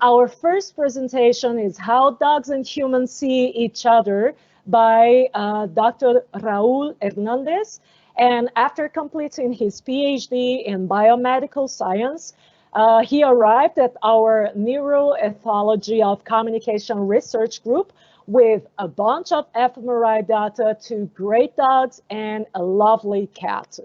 Our first presentation is How Dogs and Humans See Each Other by Dr. Raúl Hernández. And after completing his PhD in biomedical science, he arrived at our neuroethology of communication research group with a bunch of fMRI data, 2 great dogs, and a lovely cat.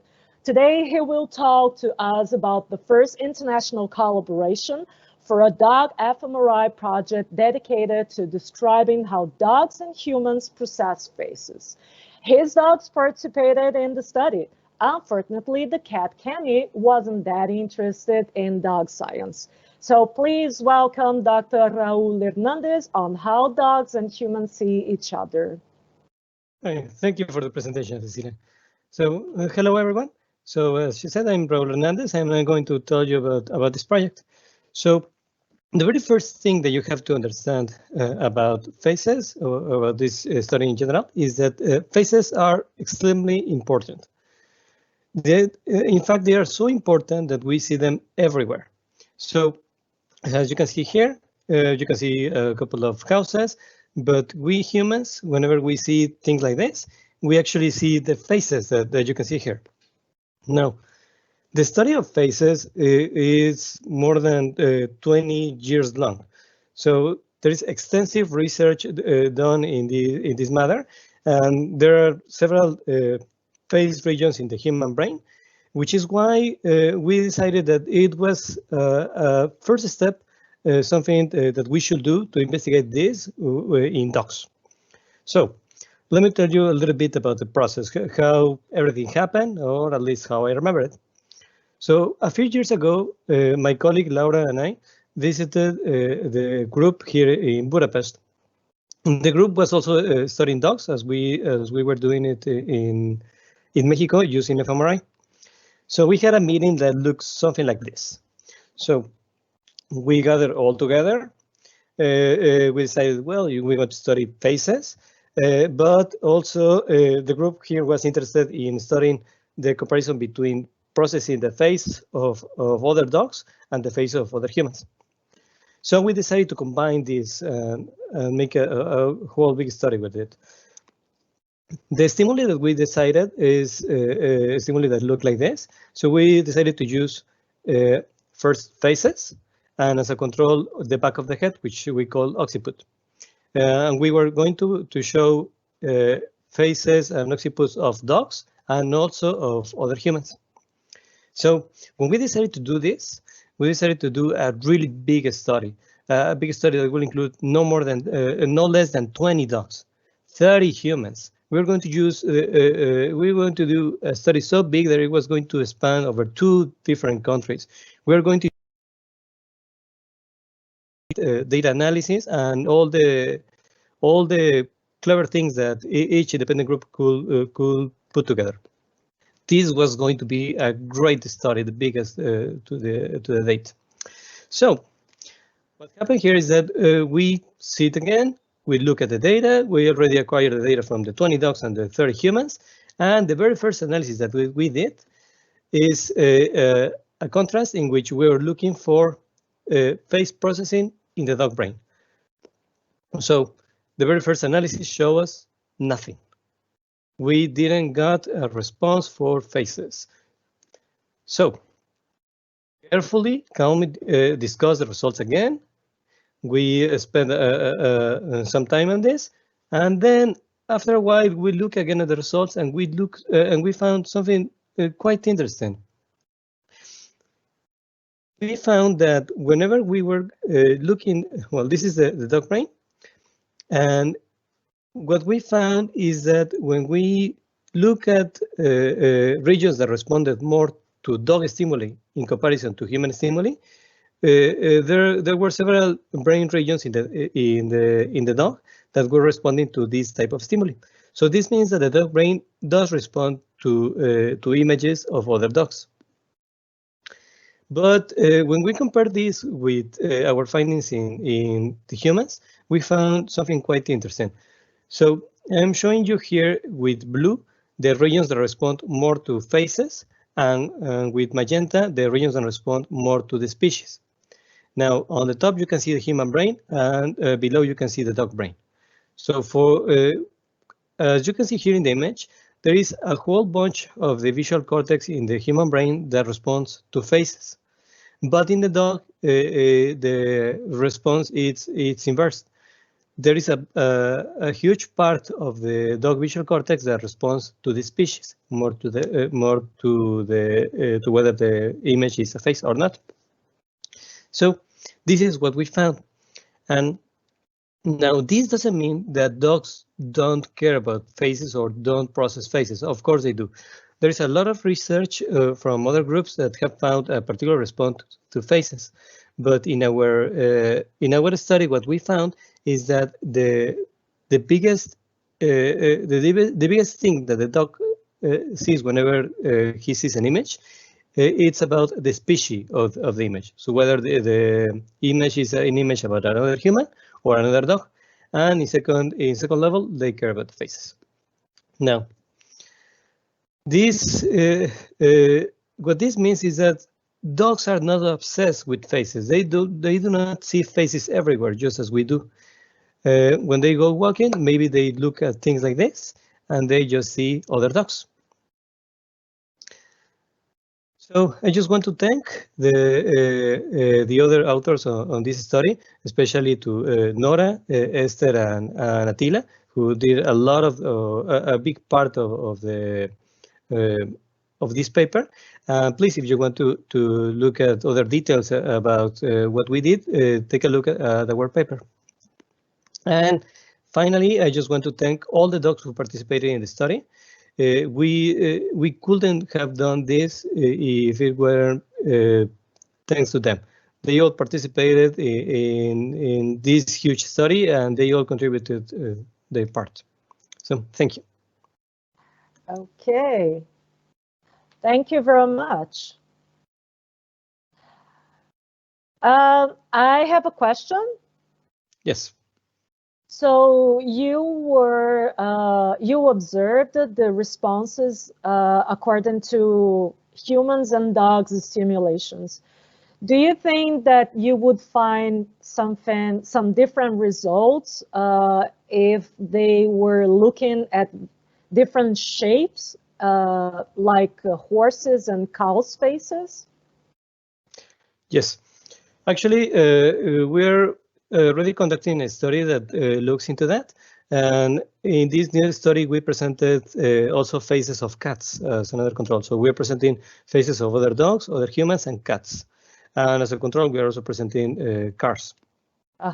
Today, he will talk to us about the first international collaboration for a dog fMRI project dedicated to describing how dogs and humans process faces. His dogs participated in the study. Unfortunately, the cat Kenny wasn't that interested in dog science. So please welcome Dr. Raúl Hernández on how dogs and humans see each other. Thank you for the presentation, Cecilia. So hello, everyone. So as she said, I'm Raúl Hernández. I'm going to tell you about this project. So the very first thing that you have to understand about faces, or about this study in general, is that faces are extremely important. In fact, they are so important that we see them everywhere. So as you can see here, you can see a couple of houses, but we humans, whenever we see things like this, we actually see the faces that you can see here. Now, the study of faces is more than 20 years long. So there is extensive research done in this matter, and there are several face regions in the human brain, which is why we decided that it was a first step, something that we should do to investigate this in dogs. So let me tell you a little bit about the process, how everything happened, or at least how I remember it. So a few years ago, my colleague Laura and I visited the group here in Budapest. The group was also studying dogs, as we were doing it in Mexico using fMRI. So we had a meeting that looked something like this. So we gathered all together. We decided, well, we're going to study faces, but also the group here was interested in studying the comparison between processing the face of other dogs and the face of other humans. So we decided to combine this and make a whole big study with it. The stimuli that we decided is a stimuli that look like this. So we decided to use first faces, and as a control, the back of the head, which we call occiput. And we were going to show faces and occiputs of dogs and also of other humans. So when we decided to do this, we decided to do a really big study, a big study that will include no less than 20 dogs, 30 humans. We're going to use, we're going to do a study so big that it was going to span over 2 different countries. We're going to data analysis and all the clever things that each independent group could put together. This was going to be a great study, the biggest to the date. So what happened here is that we see it again. We look at the data. We already acquired the data from the 20 dogs and the 30 humans. And the very first analysis that we did is a contrast in which we were looking for face processing in the dog brain. So the very first analysis showed us nothing. We didn't get a response for faces. So carefully, calmly discuss the results again. We spent some time on this, and then after a while, we look again at the results, and we found something quite interesting. We found that whenever we were looking, well, this is the dog brain, and what we found is that when we look at regions that responded more to dog stimuli in comparison to human stimuli, there were several brain regions in the dog that were responding to this type of stimuli. So this means that the dog brain does respond to images of other dogs. But when we compare this with our findings in the humans, we found something quite interesting. So I'm showing you here with blue the regions that respond more to faces, and with magenta the regions that respond more to the species. Now, on the top, you can see the human brain, and below you can see the dog brain. So as you can see here in the image, there is a whole bunch of the visual cortex in the human brain that responds to faces. But in the dog, the response is inverse. There is a huge part of the dog visual cortex that responds to the species, more to whether the image is a face or not. So this is what we found. And now this doesn't mean that dogs don't care about faces or don't process faces. Of course they do. There is a lot of research from other groups that have found a particular response to faces. But in our study, what we found is that the biggest thing that the dog sees whenever he sees an image, it's about the species of the image. So whether the image is an image about another human or another dog, and in second level, they care about the faces. Now, this what this means is that dogs are not obsessed with faces. They do not see faces everywhere, just as we do. When they go walking, maybe they look at things like this, and they just see other dogs. So I just want to thank the other authors on this study, especially to Nora, Esther, and Attila, who did a lot of a big part of this paper. Please, if you want to look at other details about what we did, take a look at our paper. And finally, I just want to thank all the dogs who participated in the study. We couldn't have done this if it weren't thanks to them. They all participated in this huge study, and they all contributed their part. So thank you. Okay. Thank you very much. I have a question. Yes. So you observed the responses according to humans and dogs stimulations. Do you think that you would find some different results if they were looking at different shapes, like horses and cows' faces? Yes, actually, we're already conducting a study that looks into that. And in this new study, we presented also faces of cats as another control. So we're presenting faces of other dogs, other humans, and cats. And as a control, we are also presenting cars.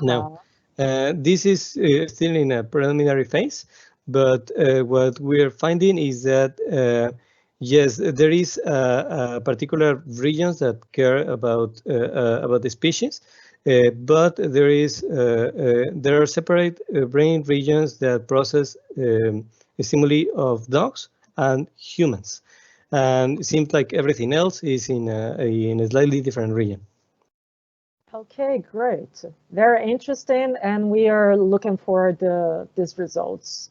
Now, this is still in a preliminary phase, but what we're finding is that yes, there is particular regions that care about the species, but there are separate brain regions that process stimuli of dogs and humans, and it seems like everything else is in a slightly different region. Okay, great. Very interesting, and we are looking for these results.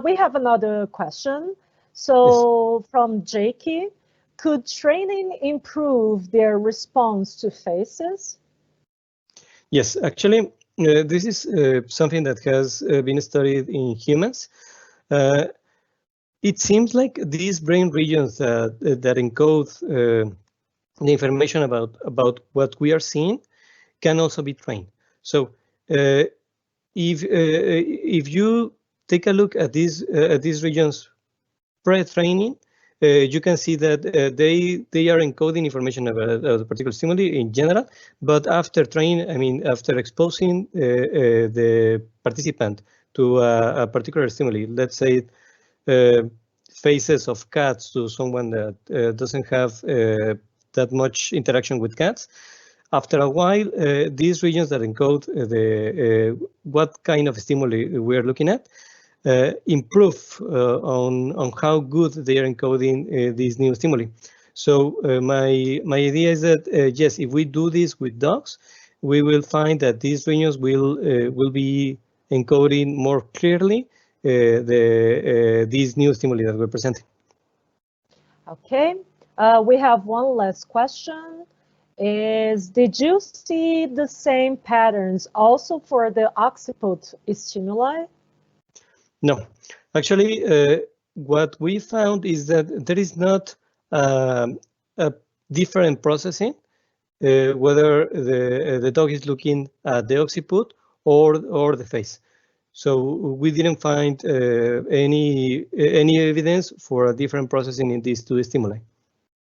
We have another question. So yes. From Jakey, could training improve their response to faces? Yes, actually, this is something that has been studied in humans. It seems like these brain regions that encode the information about what we are seeing can also be trained. So if you take a look at these regions pre-training, you can see that they are encoding information about a particular stimuli in general, but after training, I mean, after exposing the participant to a particular stimuli, let's say faces of cats to someone that doesn't have that much interaction with cats. After a while, these regions that encode what kind of stimuli we are looking at improve on how good they are encoding these new stimuli. So my idea is that yes, if we do this with dogs, we will find that these regions will be encoding more clearly these new stimuli that we're presenting. Okay, we have one last question. is, did you see the same patterns also for the occiput stimuli? No, actually, what we found is that there is not a different processing, whether the dog is looking at the occiput or the face. So we didn't find any evidence for a different processing in these two stimuli.